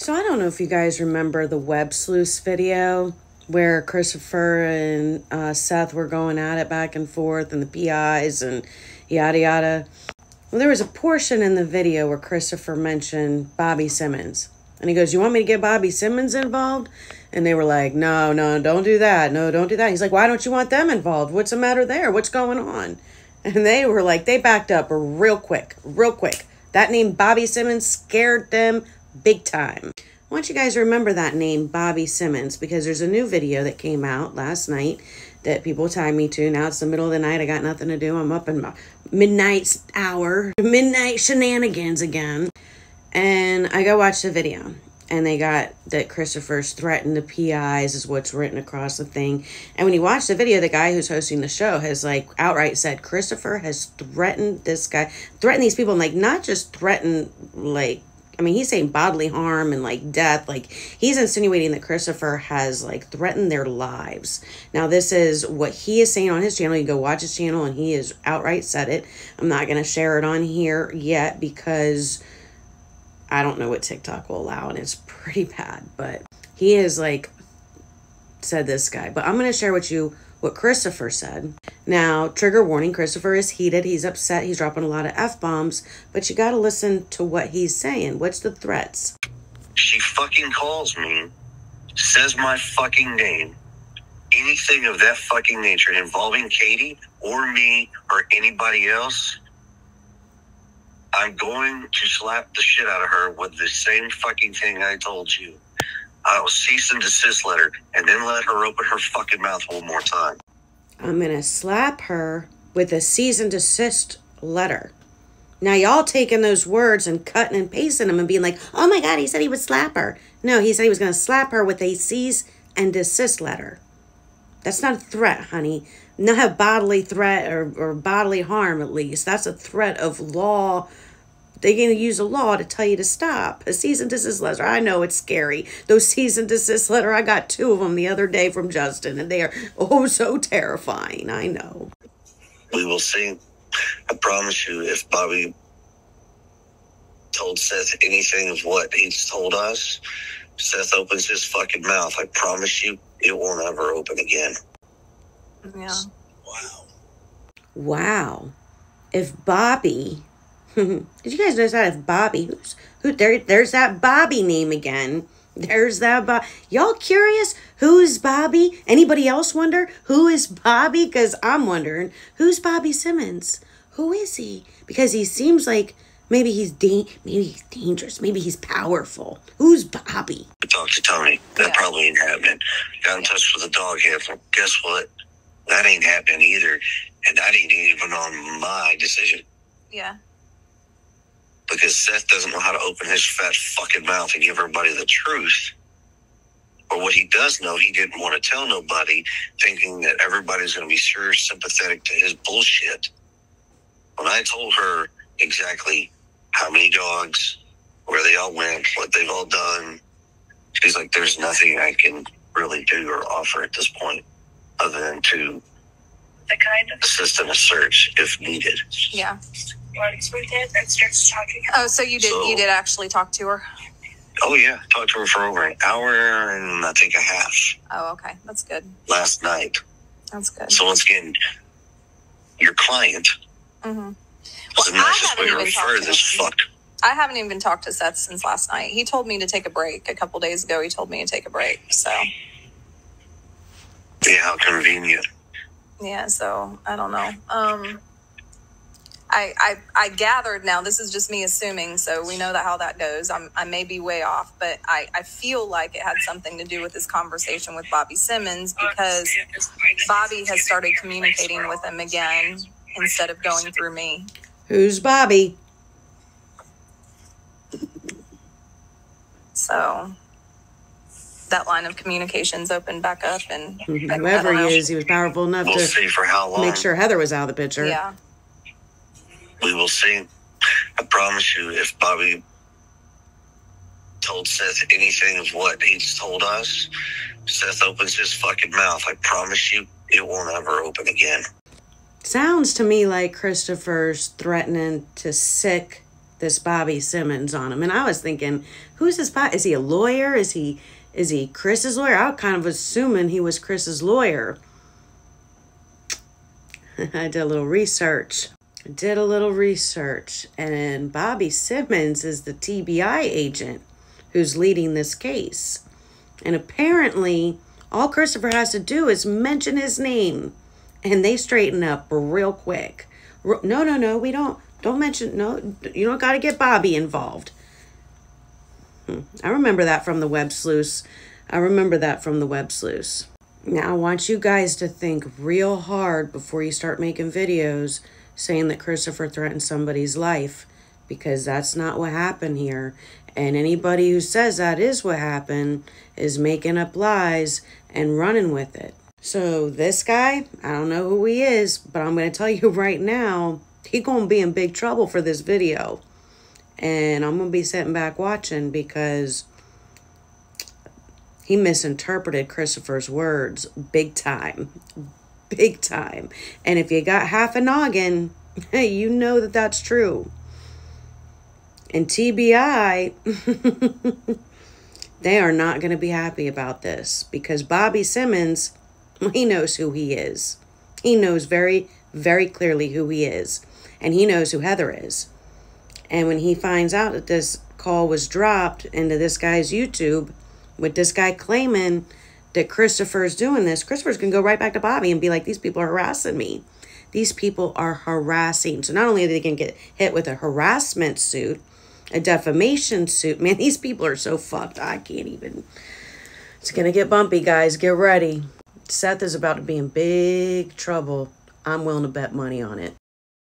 So I don't know if you guys remember the web sleuths video where Christopher and Seth were going at it back and forth and the PIs and yada yada. Well, there was a portion in the video where Christopher mentioned Bobby Simmons. And he goes, "You want me to get Bobby Simmons involved?" And they were like, no, don't do that. No, don't do that. He's like, "Why don't you want them involved? What's the matter there? What's going on?" And they were like, they backed up real quick. That name Bobby Simmons scared them big time. I want you guys to remember that name, Bobby Simmons, because there's a new video that came out last night that people tied me to. Now it's the middle of the night. I got nothing to do. I'm up in my midnight hour, midnight shenanigans again. And I go watch the video. And they got that Christopher's threatened the PIs is what's written across the thing. And when you watch the video, the guy who's hosting the show has like outright said Christopher has threatened this guy, threatened these people, and like not just threatened, like, I mean, he's saying bodily harm and like death. Like he's insinuating that Christopher has like threatened their lives. Now, this is what he is saying on his channel. You go watch his channel and he has outright said it. I'm not going to share it on here yet because I don't know what TikTok will allow, and it's pretty bad, but he has like said this guy. But I'm going to share with you what Christopher said. Now, trigger warning, Christopher is heated. He's upset. He's dropping a lot of F-bombs, but you got to listen to what he's saying. What's the threats? She fucking calls me, says my fucking name, anything of that fucking nature involving Katie or me or anybody else, I'm going to slap the shit out of her with the same fucking thing I told you. I will cease and desist letter and then let her open her fucking mouth one more time. I'm going to slap her with a cease and desist letter. Now, y'all taking those words and cutting and pasting them and being like, "Oh my God, he said he would slap her." No, he said he was going to slap her with a cease and desist letter. That's not a threat, honey. Not a bodily threat or bodily harm, at least. That's a threat of law. They're going to use a law to tell you to stop. A cease and desist letter. I know it's scary. Those cease and desist letter, I got 2 of them the other day from Justin, and they are oh so terrifying. I know. We will see. I promise you, if Bobby told Seth anything of what he's told us, Seth opens his fucking mouth, I promise you, it won't ever open again. Yeah. Wow. If Bobby... Did you guys notice that? If Bobby... There's that Bobby name again. There's that Bobby. Y'all curious? Who's Bobby? Anybody else wonder? Who is Bobby? Because I'm wondering, who's Bobby Simmons? Who is he? Because he seems like maybe he's dangerous. Maybe he's powerful. Who's Bobby? I talked to Tony. That probably ain't happening. Got in touch with the dog handler. Guess what? That ain't happening either. And that ain't even on my decision. Yeah. Because Seth doesn't know how to open his fat fucking mouth and give everybody the truth. Or what he does know, he didn't want to tell nobody, thinking that everybody's going to be sure sympathetic to his bullshit. When I told her exactly how many dogs, where they all went, what they've all done, she's like, there's nothing I can really do or offer at this point other than to assist in a search if needed. Yeah. Oh, so you did actually talk to her? Oh yeah, talked to her for over an hour and I think a half. Oh, okay, that's good. Last night. That's good. So once again, your client. Mm-hmm. Well, the nicest way to refer to this fuck. I haven't even talked to Seth since last night. He told me to take a break a couple days ago. He told me to take a break. So. Yeah, how convenient. Yeah, so I don't know. I gathered now, this is just me assuming, so we know that how that goes. I may be way off, but I feel like it had something to do with this conversation with Bobby Simmons because Bobby has started communicating with him again instead of going through me. Who's Bobby? So that line of communication's opened back up, and whoever he is, he was powerful enough to see for how long. Make sure Heather was out of the picture. Yeah. We will see. I promise you, if Bobby told Seth anything of what he's told us, Seth opens his fucking mouth, I promise you, it won't ever open again. Sounds to me like Christopher's threatening to sick this Bobby Simmons on him. And I was thinking, who's this Bobby? Is he a lawyer? Is he Chris's lawyer? I was kind of assuming he was Chris's lawyer. I did a little research. And Bobby Simmons is the TBI agent who's leading this case. And apparently, all Christopher has to do is mention his name, and they straighten up real quick. No, we don't mention, no, you don't got to get Bobby involved. I remember that from the web sleuths. Now, I want you guys to think real hard before you start making videos saying that Christopher threatened somebody's life, because that's not what happened here. And anybody who says that is what happened is making up lies and running with it. So this guy, I don't know who he is, but I'm going to tell you right now, he's going to be in big trouble for this video. And I'm going to be sitting back watching, because he misinterpreted Christopher's words big time. Big time. And if you got half a noggin, you know that that's true. And TBI, they are not going to be happy about this, because Bobby Simmons, he knows who he is. He knows very, very clearly who he is. And he knows who Heather is. And when he finds out that this call was dropped into this guy's YouTube, with this guy claiming that Christopher's doing this, Christopher's going to go right back to Bobby and be like, these people are harassing me. These people are harassing. So not only are they going to get hit with a harassment suit, a defamation suit. Man, these people are so fucked. I can't even. It's going to get bumpy, guys. Get ready. Seth is about to be in big trouble. I'm willing to bet money on it.